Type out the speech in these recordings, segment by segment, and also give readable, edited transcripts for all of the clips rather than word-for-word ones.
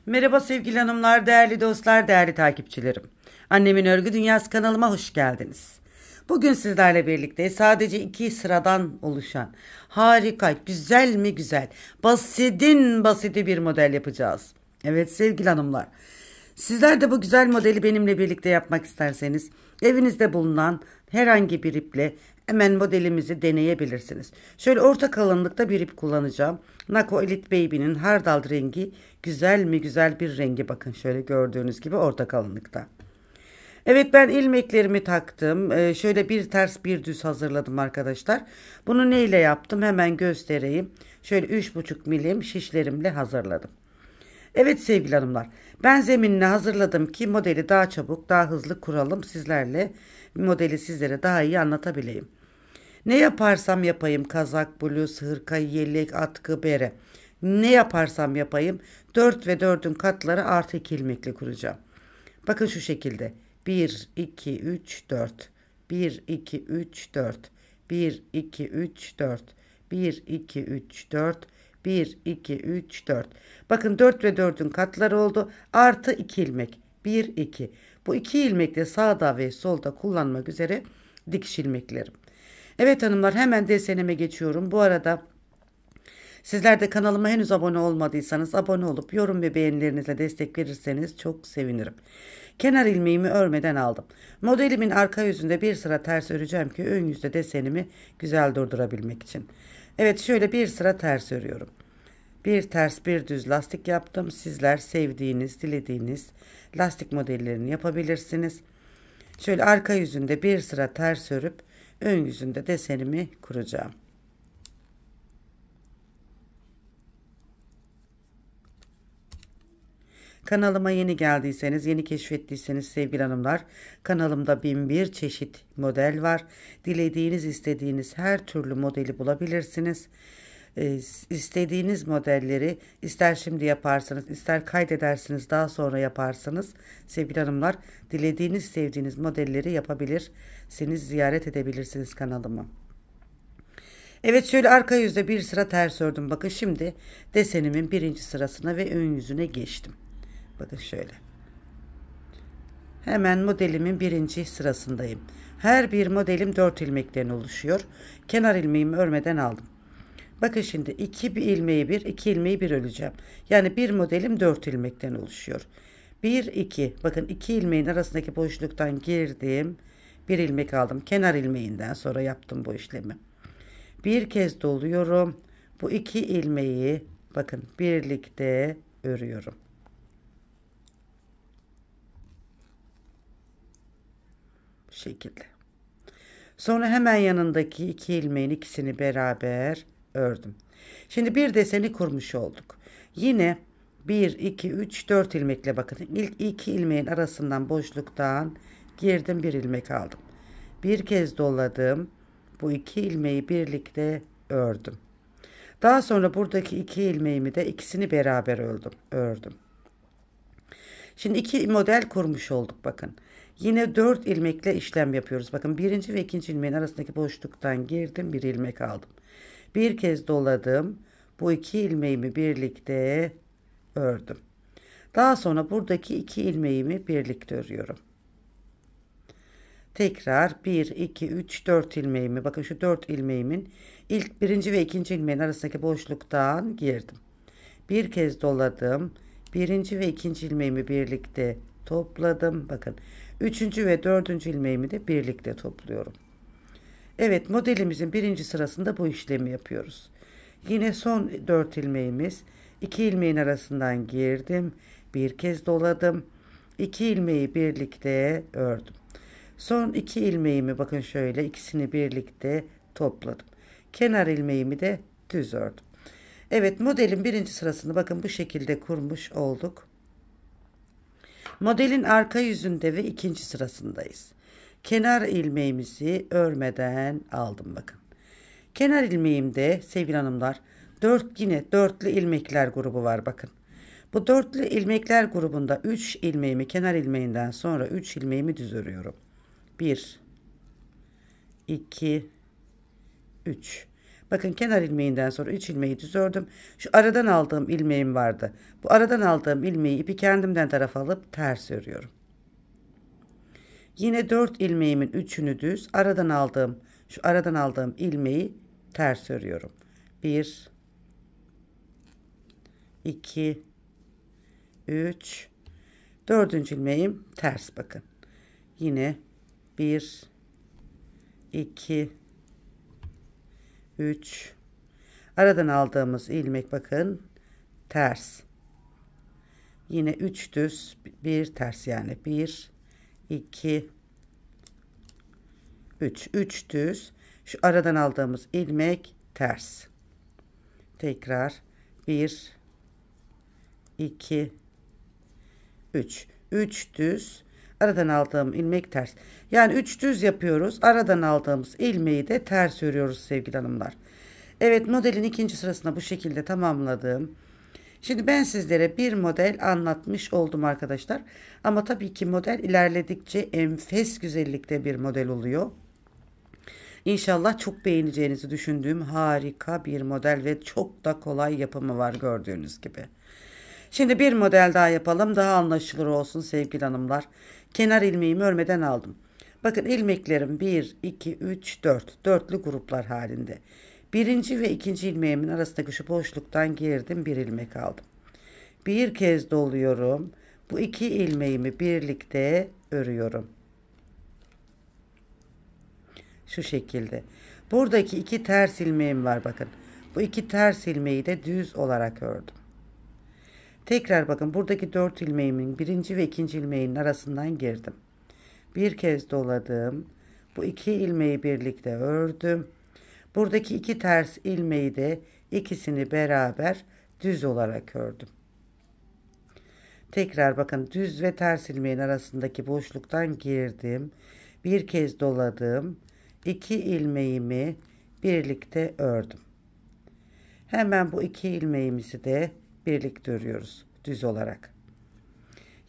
Merhaba sevgili hanımlar, değerli dostlar, değerli takipçilerim. Annemin Örgü Dünyası kanalıma hoş geldiniz. Bugün sizlerle birlikte sadece iki sıradan oluşan harika, güzel mi güzel, basitin basiti bir model yapacağız. Evet sevgili hanımlar, sizler de bu güzel modeli benimle birlikte yapmak isterseniz evinizde bulunan herhangi bir iple hemen modelimizi deneyebilirsiniz. Şöyle orta kalınlıkta bir ip kullanacağım. Nako Elite Baby'nin hardal rengi güzel mi güzel bir rengi, bakın şöyle gördüğünüz gibi orta kalınlıkta. Evet, ben ilmeklerimi taktım. Şöyle bir ters bir düz hazırladım arkadaşlar. Bunu neyle yaptım hemen göstereyim. Şöyle 3,5 milim şişlerimle hazırladım. Evet sevgili hanımlar, ben zeminini hazırladım ki modeli daha çabuk daha hızlı kuralım, sizlerle modeli sizlere daha iyi anlatabileyim. Ne yaparsam yapayım, kazak, bluz, hırka, yelek, atkı, bere, ne yaparsam yapayım 4 ve 4'ün katları artı 2 ilmekle kuracağım. Bakın şu şekilde 1 2 3 4, 1 2 3 4, 1 2 3 4, 1 2 3 4, 1 2 3 4. Bakın 4 ve 4'ün katları oldu, artı 2 ilmek, 1 2. Bu 2 ilmekle sağda ve solda kullanmak üzere dikiş ilmeklerim. Evet hanımlar, hemen desenime geçiyorum. Bu arada sizler de kanalıma henüz abone olmadıysanız abone olup yorum ve beğenilerinizle destek verirseniz çok sevinirim. Kenar ilmeğimi örmeden aldım. Modelimin arka yüzünde bir sıra ters öreceğim ki ön yüzde desenimi güzel durdurabilmek için. Evet, şöyle bir sıra ters örüyorum. Bir ters bir düz lastik yaptım. Sizler sevdiğiniz, dilediğiniz lastik modellerini yapabilirsiniz. Şöyle arka yüzünde bir sıra ters örüp ön yüzünde desenimi kuracağım. Kanalıma yeni geldiyseniz, yeni keşfettiyseniz sevgili hanımlar, kanalımda 1001 çeşit model var. Dilediğiniz, istediğiniz her türlü modeli bulabilirsiniz. İstediğiniz modelleri ister şimdi yaparsınız, ister kaydedersiniz, daha sonra yaparsınız. Sevgili hanımlar, dilediğiniz, sevdiğiniz modelleri yapabilirsiniz, ziyaret edebilirsiniz kanalımı. Evet, şöyle arka yüzde bir sıra ters ördüm. Bakın şimdi desenimin birinci sırasına ve ön yüzüne geçtim. Bakın şöyle. Hemen modelimin birinci sırasındayım. Her bir modelim 4 ilmekten oluşuyor. Kenar ilmeğimi örmeden aldım. Bakın şimdi 2 ilmeği bir, 2 ilmeği bir öreceğim. Yani bir modelim 4 ilmekten oluşuyor. 1 2, bakın 2 ilmeğin arasındaki boşluktan girdim. Bir ilmek aldım. Kenar ilmeğinden sonra yaptım bu işlemi. Bir kez doluyorum. Bu 2 ilmeği bakın birlikte örüyorum. Bu şekilde. Sonra hemen yanındaki 2 ilmeğin ikisini beraber ördüm. Şimdi bir deseni kurmuş olduk. Yine 1 2 3 4 ilmekle, bakın ilk 2 ilmeğin arasından boşluktan girdim, bir ilmek aldım. Bir kez doladım. Bu 2 ilmeği birlikte ördüm. Daha sonra buradaki 2 ilmeğimi de ikisini beraber ördüm. Şimdi 2 model kurmuş olduk bakın. Yine 4 ilmekle işlem yapıyoruz. Bakın birinci ve ikinci ilmeğin arasındaki boşluktan girdim, bir ilmek aldım. Bir kez doladım. Bu 2 ilmeğimi birlikte ördüm. Daha sonra buradaki 2 ilmeğimi birlikte örüyorum. Tekrar 1 2 3 4 ilmeğimi, bakın şu 4 ilmeğimin ilk birinci ve ikinci ilmeğin arasındaki boşluktan girdim. Bir kez doladım. Birinci ve ikinci ilmeğimi birlikte topladım. Bakın üçüncü ve dördüncü ilmeğimi de birlikte topluyorum. Evet, modelimizin birinci sırasında bu işlemi yapıyoruz. Yine son 4 ilmeğimiz, 2 ilmeğin arasından girdim. Bir kez doladım. 2 ilmeği birlikte ördüm. Son 2 ilmeğimi bakın şöyle ikisini birlikte topladım. Kenar ilmeğimi de düz ördüm. Evet, modelin birinci sırasını bakın bu şekilde kurmuş olduk. Modelin arka yüzünde ve ikinci sırasındayız. Kenar ilmeğimizi örmeden aldım bakın. Kenar ilmeğimde sevgili hanımlar yine dörtlü ilmekler grubu var bakın. Bu dörtlü ilmekler grubunda 3 ilmeğimi kenar ilmeğinden sonra 3 ilmeğimi düz örüyorum. 1 2 3. Bakın kenar ilmeğinden sonra 3 ilmeği düz ördüm. Şu aradan aldığım ilmeğim vardı. Bu aradan aldığım ilmeği ipi kendimden tarafa alıp ters örüyorum. Yine 4 ilmeğimin 3'ünü düz, şu aradan aldığım ilmeği ters örüyorum. 1 2 3 4. ilmeğim ters, bakın. Yine 1 2 3 aradan aldığımız ilmek, bakın, ters. Yine 3 düz, 1 ters, yani 1 2 3 düz, şu aradan aldığımız ilmek ters. Tekrar 1 2 3 düz, aradan aldığım ilmek ters. Yani 3 düz yapıyoruz. Aradan aldığımız ilmeği de ters örüyoruz sevgili hanımlar. Evet, modelin ikinci sırasında bu şekilde tamamladım. Şimdi ben sizlere bir model anlatmış oldum arkadaşlar. Ama tabii ki model ilerledikçe enfes güzellikte bir model oluyor. İnşallah çok beğeneceğinizi düşündüğüm harika bir model ve çok da kolay yapımı var, gördüğünüz gibi. Şimdi bir model daha yapalım, daha anlaşılır olsun sevgili hanımlar. Kenar ilmeğimi örmeden aldım. Bakın ilmeklerim 1, 2, 3, 4. Dörtlü gruplar halinde. Birinci ve ikinci ilmeğimin arasındaki şu boşluktan girdim, bir ilmek aldım. Bir kez doluyorum. Bu iki ilmeğimi birlikte örüyorum. Şu şekilde. Buradaki iki ters ilmeğim var, bakın. Bu iki ters ilmeği de düz olarak ördüm. Tekrar bakın, buradaki 4 ilmeğimin birinci ve ikinci ilmeğinin arasından girdim. Bir kez doladım. Bu iki ilmeği birlikte ördüm. Buradaki iki ters ilmeği de ikisini beraber düz olarak ördüm. Tekrar bakın, düz ve ters ilmeğin arasındaki boşluktan girdim. Bir kez doladım. İki ilmeğimi birlikte ördüm. Hemen bu iki ilmeğimizi de birlikte örüyoruz düz olarak.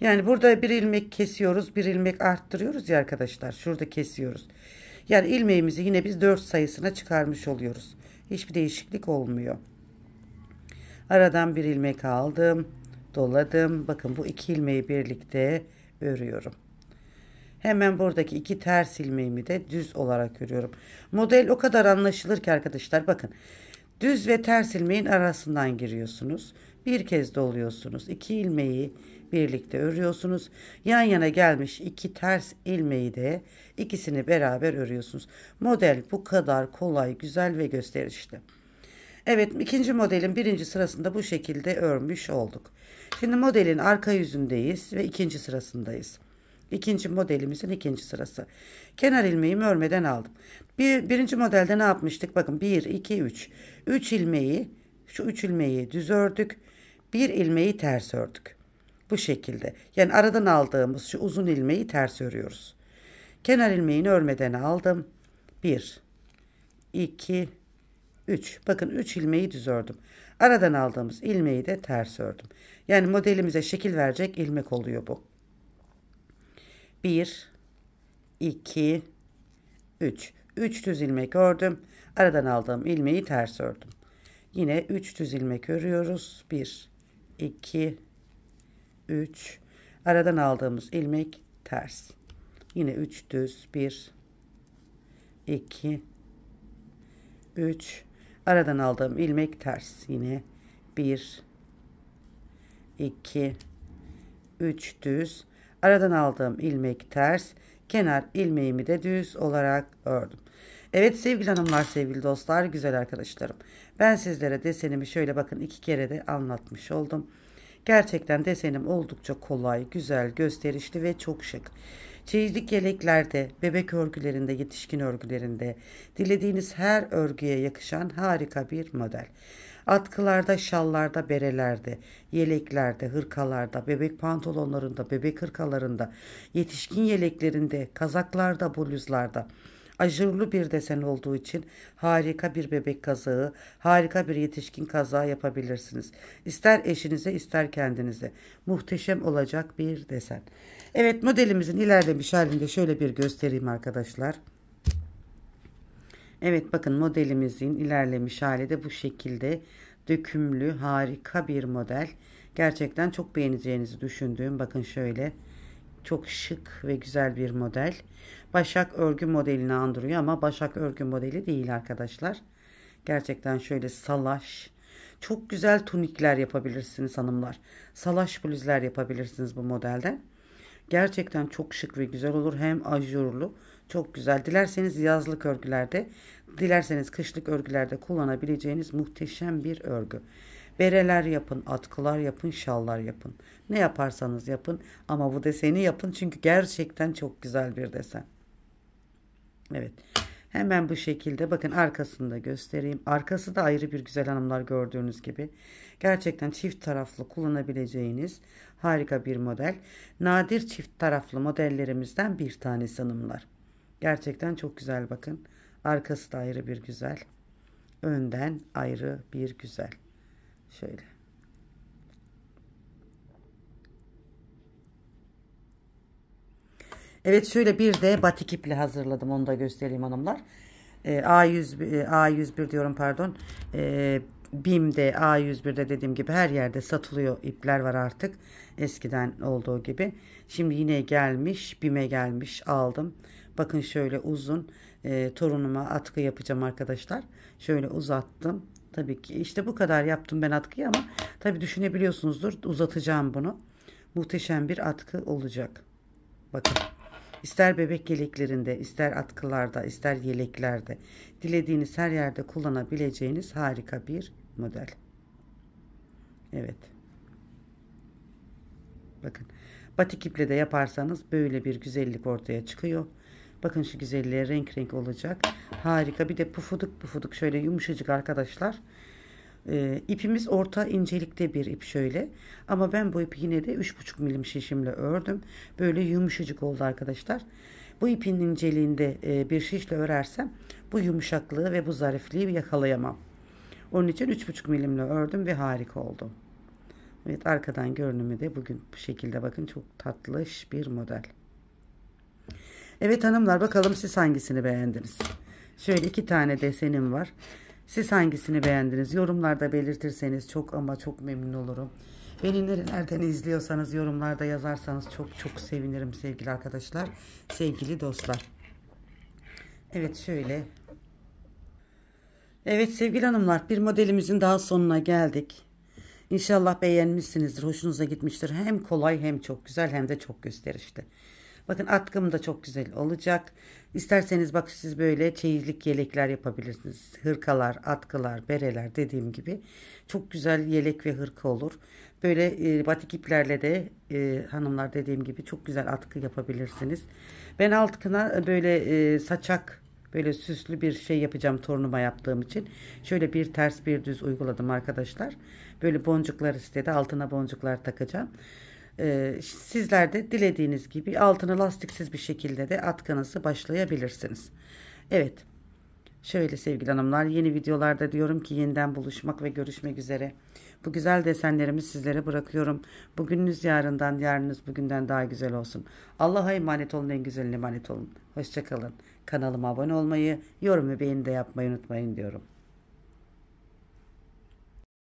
Yani burada bir ilmek kesiyoruz, bir ilmek arttırıyoruz ya arkadaşlar. Şurada kesiyoruz. Yani ilmeğimizi yine biz 4 sayısına çıkarmış oluyoruz. Hiçbir değişiklik olmuyor. Aradan bir ilmek aldım, doladım. Bakın, bu iki ilmeği birlikte örüyorum. Hemen buradaki iki ters ilmeğimi de düz olarak örüyorum. Model o kadar anlaşılır ki arkadaşlar, bakın. Düz ve ters ilmeğin arasından giriyorsunuz. Bir kez doluyorsunuz. İki ilmeği birlikte örüyorsunuz. Yan yana gelmiş iki ters ilmeği de ikisini beraber örüyorsunuz. Model bu kadar kolay, güzel ve gösterişli. Evet, ikinci modelin birinci sırasında bu şekilde örmüş olduk. Şimdi modelin arka yüzündeyiz ve ikinci sırasındayız. İkinci modelimizin ikinci sırası. Kenar ilmeğimi örmeden aldım. Birinci modelde ne yapmıştık? Bakın, 1, 2, 3. 3 ilmeği, şu 3 ilmeği düz ördük. Bir ilmeği ters ördük. Bu şekilde. Yani aradan aldığımız şu uzun ilmeği ters örüyoruz. Kenar ilmeğini örmeden aldım. 1, 2, 3. Bakın, 3 ilmeği düz ördüm. Aradan aldığımız ilmeği de ters ördüm. Yani modelimize şekil verecek ilmek oluyor bu. 1, 2, 3. 3 düz ilmek ördüm. Aradan aldığım ilmeği ters ördüm. Yine 3 düz ilmek örüyoruz. 1, 2, 3. Aradan aldığımız ilmek ters. Yine 3 düz. 1, 2, 3. Aradan aldığım ilmek ters. Yine 1, 2, 3 düz. Aradan aldığım ilmek ters. Kenar ilmeğimi de düz olarak ördüm. Evet sevgili hanımlar, sevgili dostlar, güzel arkadaşlarım. Ben sizlere desenimi şöyle bakın 2 kere de anlatmış oldum. Gerçekten desenim oldukça kolay, güzel, gösterişli ve çok şık. Çeyizlik yeleklerde, bebek örgülerinde, yetişkin örgülerinde, dilediğiniz her örgüye yakışan harika bir model. Atkılarda, şallarda, berelerde, yeleklerde, hırkalarda, bebek pantolonlarında, bebek hırkalarında, yetişkin yeleklerinde, kazaklarda, bluzlarda ajurlu bir desen olduğu için harika bir bebek kazağı, harika bir yetişkin kazağı yapabilirsiniz. İster eşinize, ister kendinize. Muhteşem olacak bir desen. Evet, modelimizin ilerlemiş halinde şöyle bir göstereyim arkadaşlar. Evet bakın modelimizin ilerlemiş hali de bu şekilde dökümlü harika bir model. Gerçekten çok beğeneceğinizi düşündüğüm bakın şöyle çok şık ve güzel bir model. Başak örgü modelini andırıyor ama Başak örgü modeli değil arkadaşlar. Gerçekten şöyle salaş. Çok güzel tunikler yapabilirsiniz hanımlar. Salaş bluzlar yapabilirsiniz bu modelden. Gerçekten çok şık ve güzel olur. Hem ajurlu. Çok güzel. Dilerseniz yazlık örgülerde, dilerseniz kışlık örgülerde kullanabileceğiniz muhteşem bir örgü. Bereler yapın, atkılar yapın, şallar yapın. Ne yaparsanız yapın ama bu deseni yapın çünkü gerçekten çok güzel bir desen. Evet. Hemen bu şekilde bakın arkasını da göstereyim. Arkası da ayrı bir güzel hanımlar gördüğünüz gibi. Gerçekten çift taraflı kullanabileceğiniz harika bir model. Nadir çift taraflı modellerimizden bir tanesi hanımlar. Gerçekten çok güzel bakın. Arkası da ayrı bir güzel. Önden ayrı bir güzel. Şöyle. Evet şöyle bir de batik iple hazırladım. Onu da göstereyim hanımlar. A101 diyorum pardon. BİM'de A101'de dediğim gibi her yerde satılıyor ipler var artık. Eskiden olduğu gibi. Şimdi yine gelmiş. BİM'e gelmiş. Aldım. Bakın şöyle uzun. Torunuma atkı yapacağım arkadaşlar. Şöyle uzattım. Tabii ki işte bu kadar yaptım ben atkıyı ama tabii düşünebiliyorsunuzdur. Uzatacağım bunu. Muhteşem bir atkı olacak. Bakın. İster bebek yeleklerinde, ister atkılarda, ister yeleklerde, dilediğiniz her yerde kullanabileceğiniz harika bir model. Evet. Bakın. Batik iple de yaparsanız böyle bir güzellik ortaya çıkıyor. Bakın şu güzelliğe renk renk olacak. Harika. Bir de pufuduk pufuduk şöyle yumuşacık arkadaşlar. İpimiz orta incelikte bir ip şöyle. Ama ben bu ipi yine de 3,5 milim şişimle ördüm. Böyle yumuşacık oldu arkadaşlar. Bu ipin inceliğinde bir şişle örersem bu yumuşaklığı ve bu zarifliği yakalayamam. Onun için 3,5 milimle ördüm ve harika oldu. Evet arkadan görünümü de bugün bu şekilde bakın çok tatlış bir model. Evet hanımlar bakalım siz hangisini beğendiniz? Şöyle 2 tane desenim var. Siz hangisini beğendiniz? Yorumlarda belirtirseniz çok ama çok memnun olurum. Beni nerelerden izliyorsanız yorumlarda yazarsanız çok çok sevinirim sevgili arkadaşlar. Sevgili dostlar. Evet şöyle. Evet sevgili hanımlar bir modelimizin daha sonuna geldik. İnşallah beğenmişsinizdir. Hoşunuza gitmiştir. Hem kolay hem çok güzel hem de çok gösterişli. Bakın atkım da çok güzel olacak. İsterseniz bak siz böyle çeyizlik yelekler yapabilirsiniz. Hırkalar, atkılar, bereler dediğim gibi. Çok güzel yelek ve hırka olur. Böyle batik iplerle de hanımlar dediğim gibi çok güzel atkı yapabilirsiniz. Ben altına böyle saçak böyle süslü bir şey yapacağım torunuma yaptığım için. Şöyle bir ters bir düz uyguladım arkadaşlar. Böyle boncuklar istedi. Altına boncuklar takacağım. Sizler de dilediğiniz gibi altına lastiksiz bir şekilde de atkınızı başlayabilirsiniz. Evet. Şöyle sevgili hanımlar yeni videolarda diyorum ki yeniden buluşmak ve görüşmek üzere. Bu güzel desenlerimi sizlere bırakıyorum. Bugününüz yarından, yarınınız bugünden daha güzel olsun. Allah'a emanet olun, en güzeline emanet olun. Hoşçakalın. Kanalıma abone olmayı, yorum ve beğeni de yapmayı unutmayın diyorum.